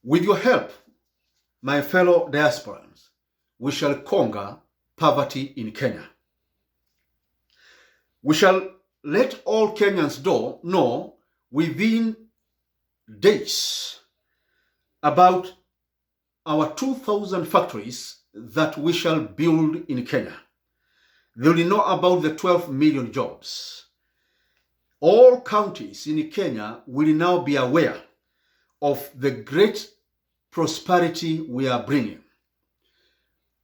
With your help, my fellow diasporans, we shall conquer poverty in Kenya. We shall let all Kenyans know within days about our 2,000 factories that we shall build in Kenya. They will know about the 12 million jobs. All counties in Kenya will now be aware of the great prosperity we are bringing.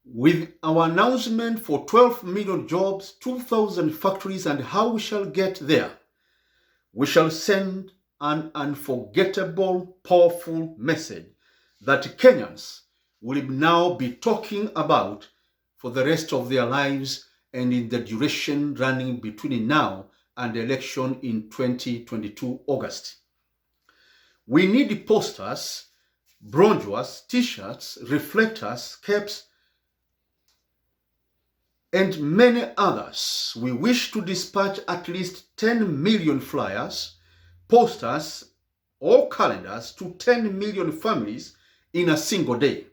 With our announcement for 12 million jobs, 2,000 factories, and how we shall get there, we shall send an unforgettable, powerful message that Kenyans will now be talking about for the rest of their lives and in the duration running between now and the election in 2022 August. We need posters, brochures, t-shirts, reflectors, caps, and many others. We wish to dispatch at least 10 million flyers, posters, or calendars to 10 million families in a single day.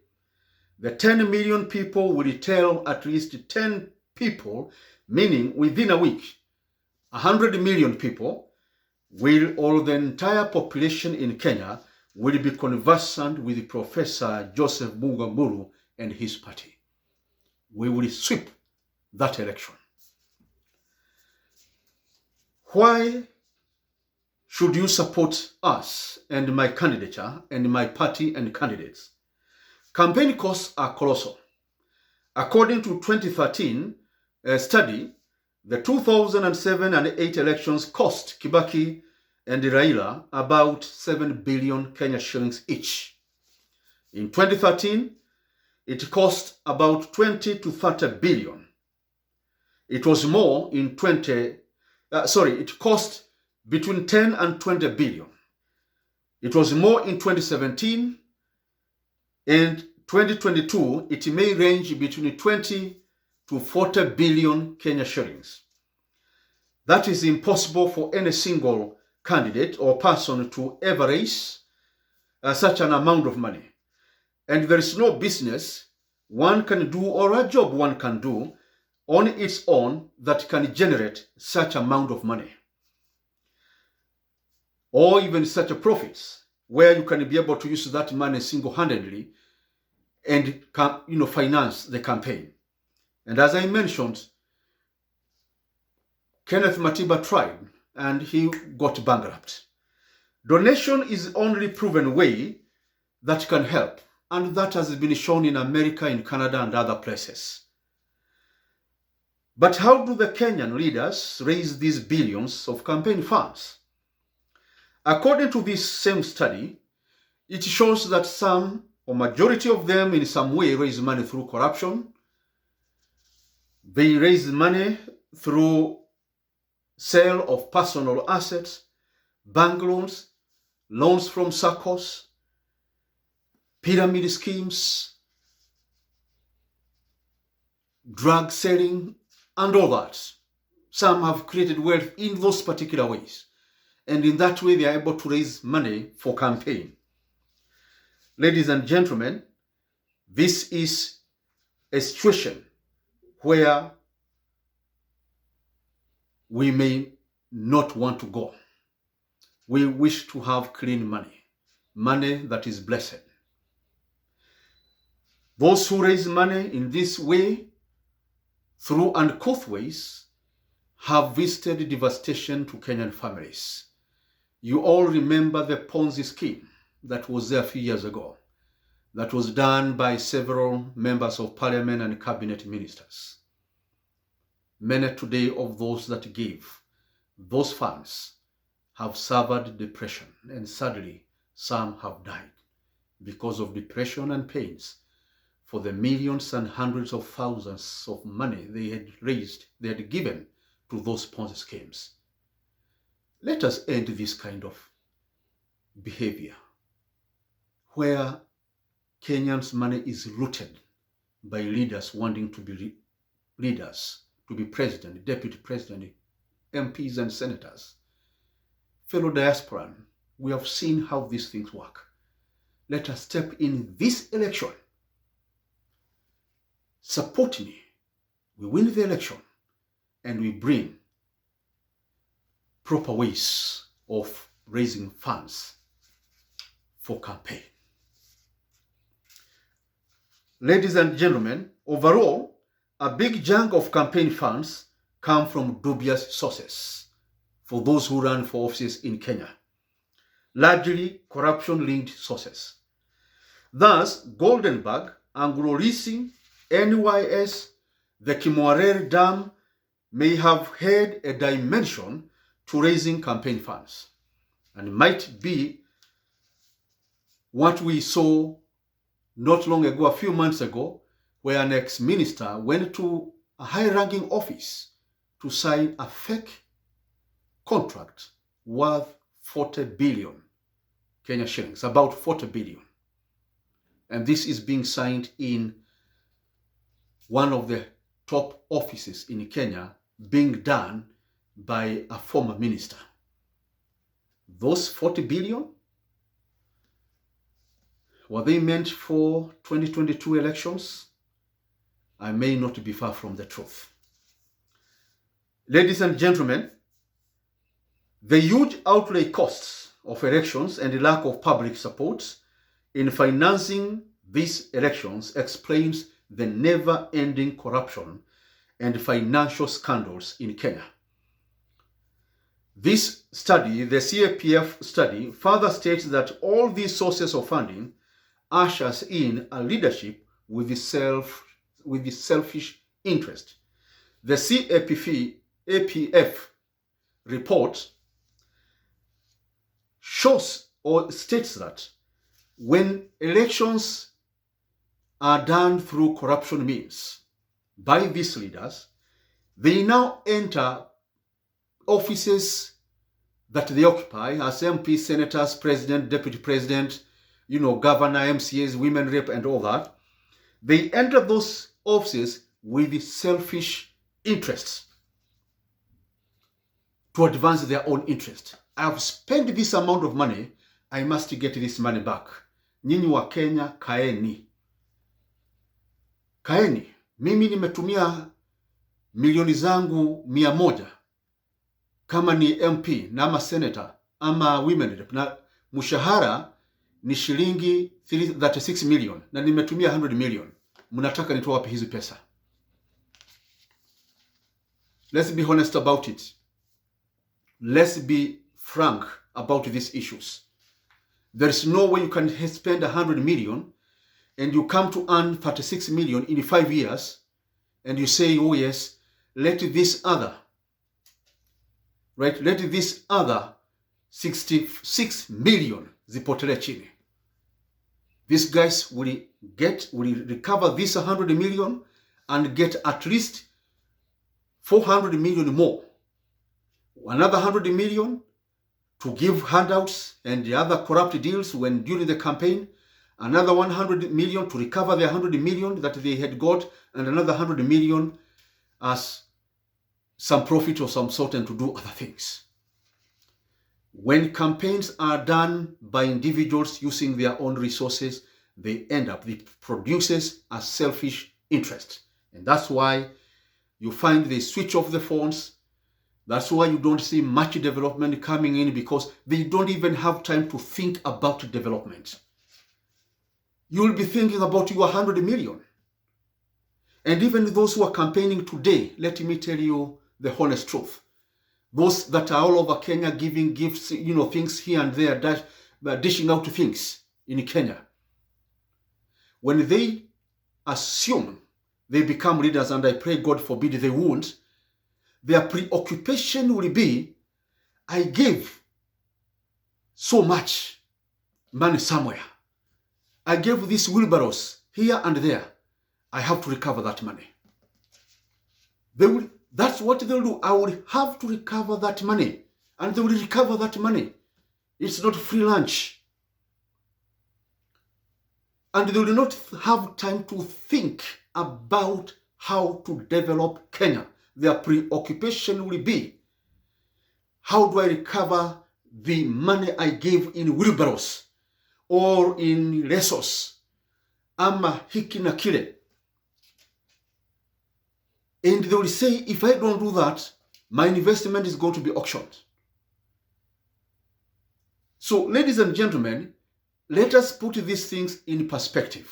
The 10 million people will tell at least 10 people, meaning within a week, 100 million people or the entire population in Kenya will be conversant with Professor Joseph Mburu and his party. We will sweep that election. Why should you support us and my candidature and my party and candidates? Campaign costs are colossal. According to 2013 study, the 2007 and 8 elections cost Kibaki and Raila about 7 billion Kenya shillings each. In 2013, it cost about 20 to 30 billion. It was more in it cost between 10 and 20 billion. It was more in 2017, and 2022, it may range between 20 to 40 billion Kenya shillings. That is impossible for any single candidate or person to ever raise such an amount of money. And there is no business one can do or a job one can do on its own that can generate such amount of money, or even such a profits where you can be able to use that money single-handedly and finance the campaign. And as I mentioned, Kenneth Matiba tried and he got bankrupt. Donation is the only proven way that can help, and that has been shown in America, in Canada, and other places. But how do the Kenyan leaders raise these billions of campaign funds? According to this same study, it shows that some or majority of them in some way raise money through corruption. They raise money through sale of personal assets, bank loans, loans from SACCOs, pyramid schemes, drug selling, and all that. Some have created wealth in those particular ways. And in that way, they are able to raise money for campaign. Ladies and gentlemen, this is a situation where we may not want to go. We wish to have clean money, money that is blessed. Those who raise money in this way, through uncouth ways, have visited devastation to Kenyan families. You all remember the Ponzi scheme that was there a few years ago, that was done by several members of parliament and cabinet ministers. Many today of those that gave those funds have suffered depression, and sadly, some have died because of depression and pains for the millions and hundreds of thousands of money they had raised, they had given to those Ponzi schemes. Let us end this kind of behavior where Kenyans' money is rooted by leaders wanting to be leaders, to be president, deputy president, MPs and senators. Fellow diasporan, we have seen how these things work. let us step in this election. Support me. We win the election and we bring proper ways of raising funds for campaign. Ladies and gentlemen, overall, a big chunk of campaign funds come from dubious sources for those who run for offices in Kenya, largely corruption-linked sources. Thus, Goldenberg, Anglo Leasing, NYS, the Kimwarere Dam may have had a dimension to raising campaign funds, and might be what we saw not long ago, a few months ago, where an ex-minister went to a high-ranking office to sign a fake contract worth 40 billion Kenya shillings, about 40 billion. And this is being signed in one of the top offices in Kenya, being done by a former minister. Those 40 billion, were they meant for 2022 elections? I may not be far from the truth. Ladies and gentlemen, the huge outlay costs of elections and the lack of public support in financing these elections explains the never-ending corruption and financial scandals in Kenya. This study, the CAPF study, further states that all these sources of funding ushers in a leadership with the selfish interest. The CAPF report shows or states that when elections are done through corruption means by these leaders, they now enter offices that they occupy as MPs, senators, president, deputy president, governor, MCAs, women rep, and all that. They enter those offices with selfish interests to advance their own interest. I've spent this amount of money, I must get this money back. Nyinyi wa Kenya, kaeni. Kaeni. Mimi nimetumia milioni zangu 100 kama ni MP na ama senator ama women rep, na mshahara ni shilingi 36 million na nimetumia 100 million. Mnataka nitoe wapi hizi pesa? Let's be honest about it. Let's be frank about these issues. There is no way you can spend 100 million and you come to earn 36 million in 5 years and you say, oh yes, let this other 66 million zipotele chini. These guys will recover this 100 million and get at least 400 million more. Another 100 million to give handouts and the other corrupt deals when during the campaign. Another 100 million to recover the 100 million that they had got, and another 100 million as some profit of some sort and to do other things. When campaigns are done by individuals using their own resources, it produces a selfish interest. And that's why you find they switch off the phones. That's why you don't see much development coming in, because they don't even have time to think about development. You'll be thinking about your 100 million. And even those who are campaigning today, let me tell you the honest truth. Those that are all over Kenya giving gifts, things here and there, dishing out things in Kenya. When they assume they become leaders, and I pray God forbid they won't, their preoccupation will be, I gave so much money somewhere. I gave these wheelbarrows here and there. I have to recover that money. That's what they'll do. I will have to recover that money. And they will recover that money. It's not free lunch. And they will not have time to think about how to develop Kenya. Their preoccupation will be, how do I recover the money I gave in wheelbarrows? or in resource, ama hiki na kile. And they will say, if I don't do that, my investment is going to be auctioned. So, ladies and gentlemen, let us put these things in perspective.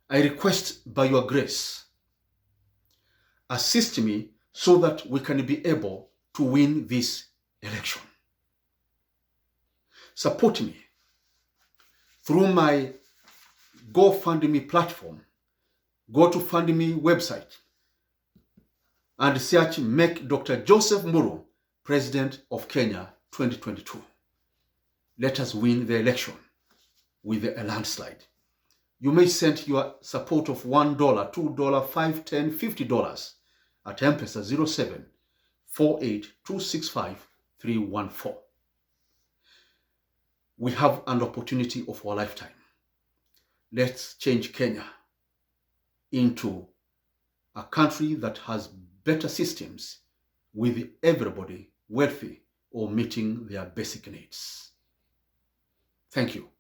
I request by your grace, assist me so that we can be able to win this election. Support me through my GoFundMe platform. Go to FundMe website and search Make Dr. Joseph Mburu President of Kenya 2022. Let us win the election with a landslide. You may send your support of $1, $2, $5, $10, $50 at M-Pesa 07-48-265-314. We have an opportunity of our lifetime. Let's change Kenya into a country that has better systems with everybody wealthy or meeting their basic needs. Thank you.